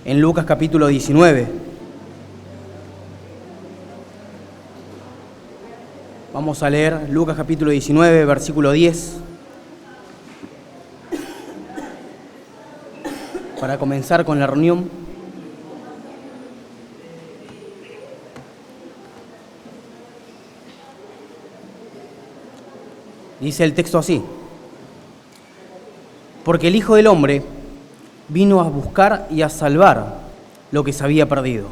en Lucas capítulo 19. Vamos a leer Lucas capítulo 19, versículo 10. Para comenzar con la reunión. Dice el texto así: porque el Hijo del Hombre vino a buscar y a salvar lo que se había perdido.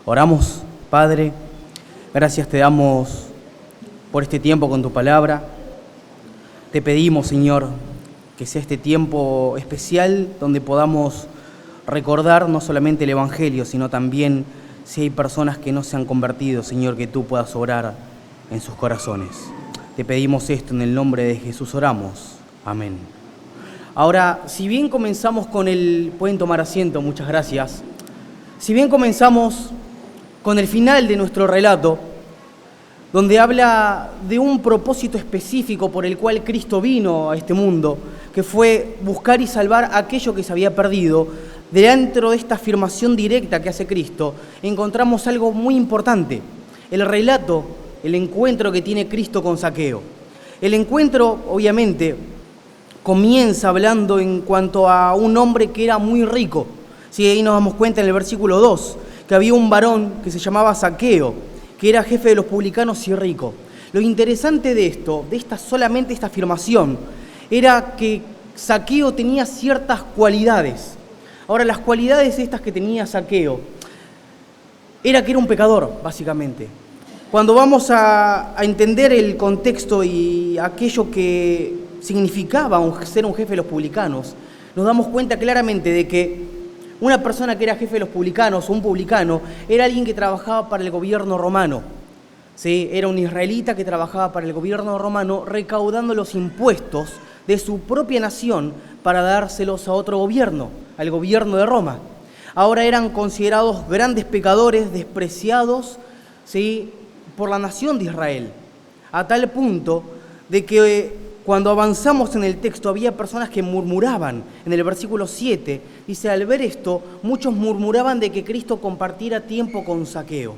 Oramos. Padre, gracias te damos por este tiempo con tu palabra. Te pedimos, Señor, que sea este tiempo especial donde podamos recordar no solamente el Evangelio, sino también si hay personas que no se han convertido, Señor, que tú puedas obrar en sus corazones. Te pedimos esto en el nombre de Jesús, oramos. Amén. Ahora, si bien comenzamos con pueden tomar asiento, muchas gracias. Si bien comenzamos con el final de nuestro relato, donde habla de un propósito específico por el cual Cristo vino a este mundo, que fue buscar y salvar aquello que se había perdido, dentro de esta afirmación directa que hace Cristo, encontramos algo muy importante: el relato, el encuentro que tiene Cristo con Zaqueo. El encuentro, obviamente, comienza hablando en cuanto a un hombre que era muy rico. Sí, ahí nos damos cuenta en el versículo 2, que había un varón que se llamaba Zaqueo, que era jefe de los publicanos y rico. Lo interesante de esto, solamente esta afirmación, era que Zaqueo tenía ciertas cualidades. Ahora, las cualidades estas que tenía Zaqueo, era que era un pecador, básicamente. Cuando vamos a entender el contexto y aquello que significaba ser un jefe de los publicanos, nos damos cuenta claramente de que una persona que era jefe de los publicanos o un publicano era alguien que trabajaba para el gobierno romano. ¿Sí? Era un israelita que trabajaba para el gobierno romano recaudando los impuestos de su propia nación para dárselos a otro gobierno, al gobierno de Roma. Ahora eran considerados grandes pecadores, despreciados, ¿sí?, por la nación de Israel, a tal punto de que cuando avanzamos en el texto había personas que murmuraban. En el versículo 7 dice: al ver esto, muchos murmuraban de que Cristo compartiera tiempo con Zaqueo.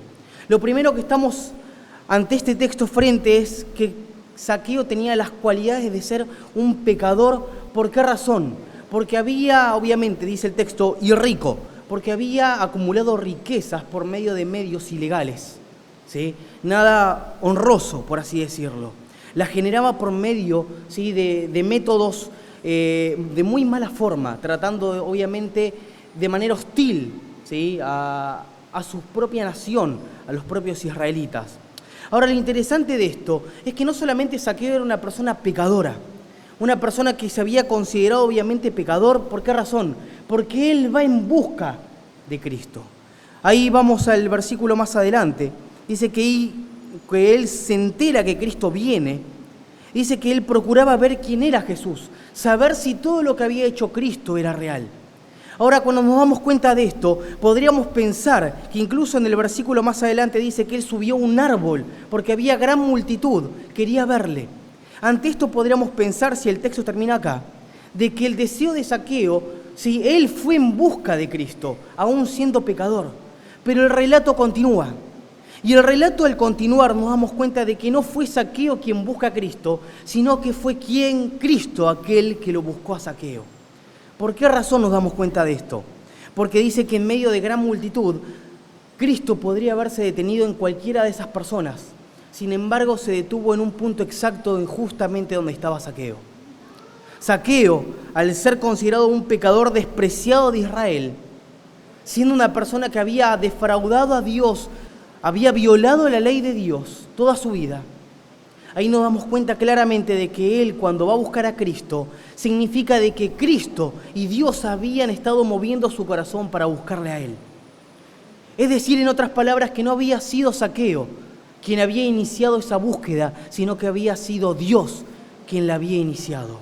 Lo primero que estamos ante este texto frente es que Zaqueo tenía las cualidades de ser un pecador. ¿Por qué razón? Porque había, obviamente, dice el texto, y rico, porque había acumulado riquezas por medio de medios ilegales. ¿Sí? Nada honroso, por así decirlo. La generaba por medio, ¿sí?, de métodos de muy mala forma, tratando obviamente de manera hostil, ¿sí?, a su propia nación, a los propios israelitas. Ahora, lo interesante de esto es que no solamente Zaqueo era una persona pecadora, una persona que se había considerado obviamente pecador. ¿Por qué razón? Porque él va en busca de Cristo. Ahí vamos al versículo más adelante. Dice que él se entera que Cristo viene. Dice que él procuraba ver quién era Jesús, saber si todo lo que había hecho Cristo era real. Ahora, cuando nos damos cuenta de esto, podríamos pensar que incluso en el versículo más adelante dice que él subió a un árbol porque había gran multitud, quería verle. Ante esto podríamos pensar, si el texto termina acá, de que el deseo de Zaqueo, si él fue en busca de Cristo, aún siendo pecador, pero el relato continúa. Y el relato, al continuar, nos damos cuenta de que no fue Zaqueo quien busca a Cristo, sino que fue Cristo aquel que lo buscó a Zaqueo. ¿Por qué razón nos damos cuenta de esto? Porque dice que en medio de gran multitud, Cristo podría haberse detenido en cualquiera de esas personas. Sin embargo, se detuvo en un punto exacto justamente donde estaba Zaqueo. Zaqueo, al ser considerado un pecador despreciado de Israel, siendo una persona que había defraudado a Dios, había violado la ley de Dios toda su vida, ahí nos damos cuenta claramente de que él, cuando va a buscar a Cristo, significa de que Cristo y Dios habían estado moviendo su corazón para buscarle a él. Es decir, en otras palabras, que no había sido Zaqueo quien había iniciado esa búsqueda, sino que había sido Dios quien la había iniciado.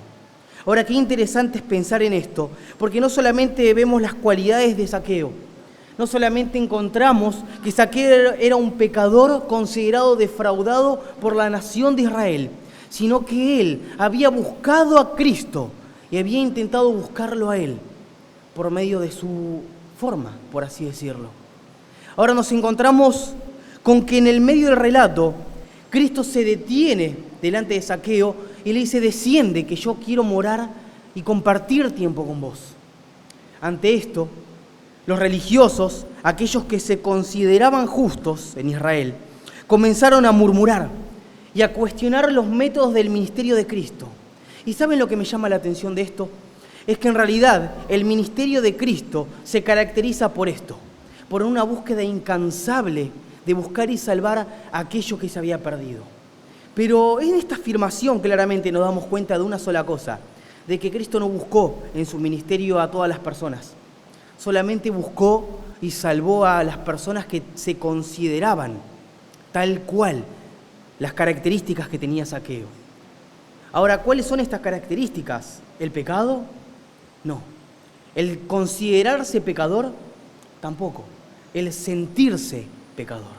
Ahora, qué interesante es pensar en esto, porque no solamente vemos las cualidades de Zaqueo, no solamente encontramos que Zaqueo era un pecador considerado defraudado por la nación de Israel, sino que él había buscado a Cristo y había intentado buscarlo a él por medio de su forma, por así decirlo. Ahora nos encontramos con que en el medio del relato, Cristo se detiene delante de Zaqueo y le dice: desciende, que yo quiero morar y compartir tiempo con vos. Ante esto, los religiosos, aquellos que se consideraban justos en Israel, comenzaron a murmurar y a cuestionar los métodos del ministerio de Cristo. ¿Y saben lo que me llama la atención de esto? Es que en realidad el ministerio de Cristo se caracteriza por esto, por una búsqueda incansable de buscar y salvar a aquello que se había perdido. Pero en esta afirmación claramente nos damos cuenta de una sola cosa, de que Cristo no buscó en su ministerio a todas las personas, solamente buscó y salvó a las personas que se consideraban tal cual las características que tenía Zaqueo. Ahora, ¿cuáles son estas características? ¿El pecado? No. ¿El considerarse pecador? Tampoco. El sentirse pecador.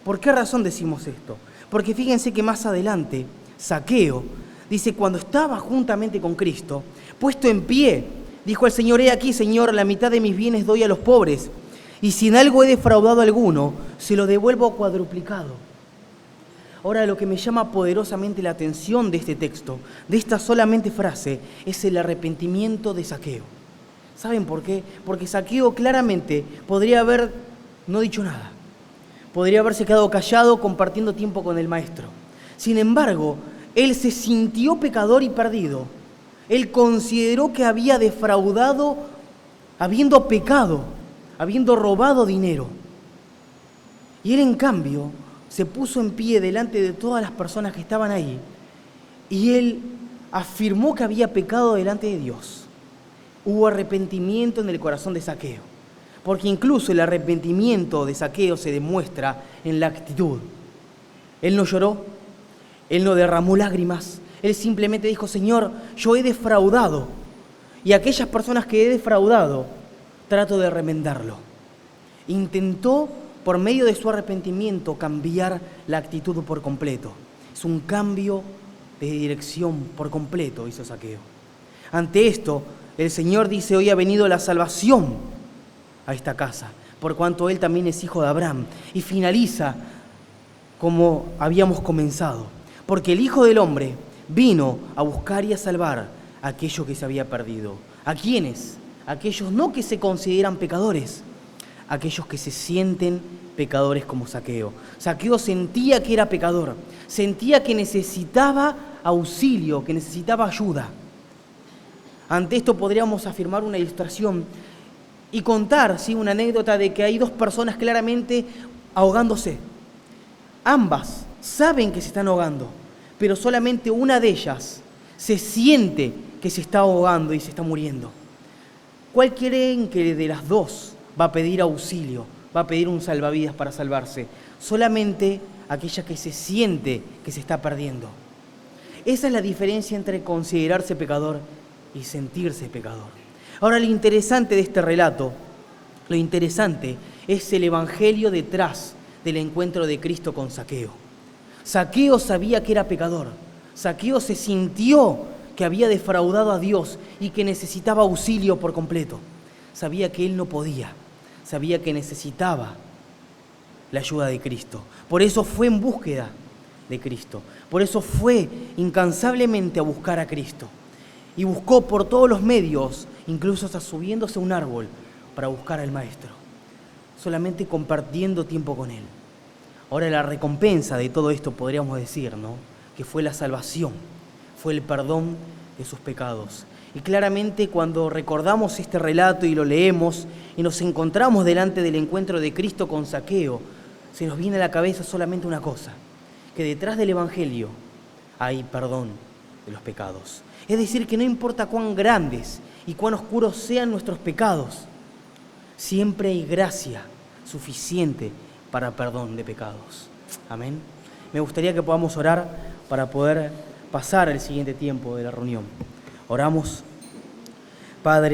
¿Por qué razón decimos esto? Porque fíjense que más adelante, Zaqueo dice: cuando estaba juntamente con Cristo, puesto en pie, dijo al Señor: he aquí, Señor, la mitad de mis bienes doy a los pobres, y si en algo he defraudado a alguno, se lo devuelvo cuadruplicado. Ahora, lo que me llama poderosamente la atención de este texto, de esta solamente frase, es el arrepentimiento de Zaqueo. ¿Saben por qué? Porque Zaqueo claramente podría haber no dicho nada. Podría haberse quedado callado compartiendo tiempo con el maestro. Sin embargo, él se sintió pecador y perdido. Él consideró que había defraudado, habiendo pecado, habiendo robado dinero. Y él, en cambio, se puso en pie delante de todas las personas que estaban ahí y él afirmó que había pecado delante de Dios. Hubo arrepentimiento en el corazón de Zaqueo, porque incluso el arrepentimiento de Zaqueo se demuestra en la actitud. Él no lloró, él no derramó lágrimas, él simplemente dijo: Señor, yo he defraudado, y aquellas personas que he defraudado, trato de remendarlo. Intentó, por medio de su arrepentimiento, cambiar la actitud por completo. Es un cambio de dirección por completo, hizo Zaqueo. Ante esto, el Señor dice: hoy ha venido la salvación a esta casa, por cuanto él también es hijo de Abraham. Y finaliza como habíamos comenzado, porque el Hijo del Hombre vino a buscar y a salvar aquello que se había perdido. ¿A quiénes? Aquellos no que se consideran pecadores, aquellos que se sienten pecadores como Zaqueo. Zaqueo sentía que era pecador, sentía que necesitaba auxilio, que necesitaba ayuda. Ante esto podríamos afirmar una ilustración y contar, ¿sí?, una anécdota de que hay dos personas claramente ahogándose. Ambas saben que se están ahogando, pero solamente una de ellas se siente que se está ahogando y se está muriendo. ¿Cuál creen que de las dos va a pedir auxilio, va a pedir un salvavidas para salvarse? Solamente aquella que se siente que se está perdiendo. Esa es la diferencia entre considerarse pecador y sentirse pecador. Ahora, lo interesante de este relato, lo interesante es el evangelio detrás del encuentro de Cristo con Zaqueo. Zaqueo sabía que era pecador. Zaqueo se sintió que había defraudado a Dios y que necesitaba auxilio por completo. Sabía que él no podía, sabía que necesitaba la ayuda de Cristo. Por eso fue en búsqueda de Cristo. Por eso fue incansablemente a buscar a Cristo. Y buscó por todos los medios, incluso hasta subiéndose a un árbol, para buscar al Maestro. Solamente compartiendo tiempo con Él. Ahora, la recompensa de todo esto, podríamos decir, ¿no?, que fue la salvación, fue el perdón de sus pecados. Y claramente cuando recordamos este relato y lo leemos y nos encontramos delante del encuentro de Cristo con Zaqueo, se nos viene a la cabeza solamente una cosa, que detrás del Evangelio hay perdón de los pecados. Es decir, que no importa cuán grandes y cuán oscuros sean nuestros pecados, siempre hay gracia suficiente para perdón de pecados. Amén. Me gustaría que podamos orar para poder pasar el siguiente tiempo de la reunión. Oramos. Padre.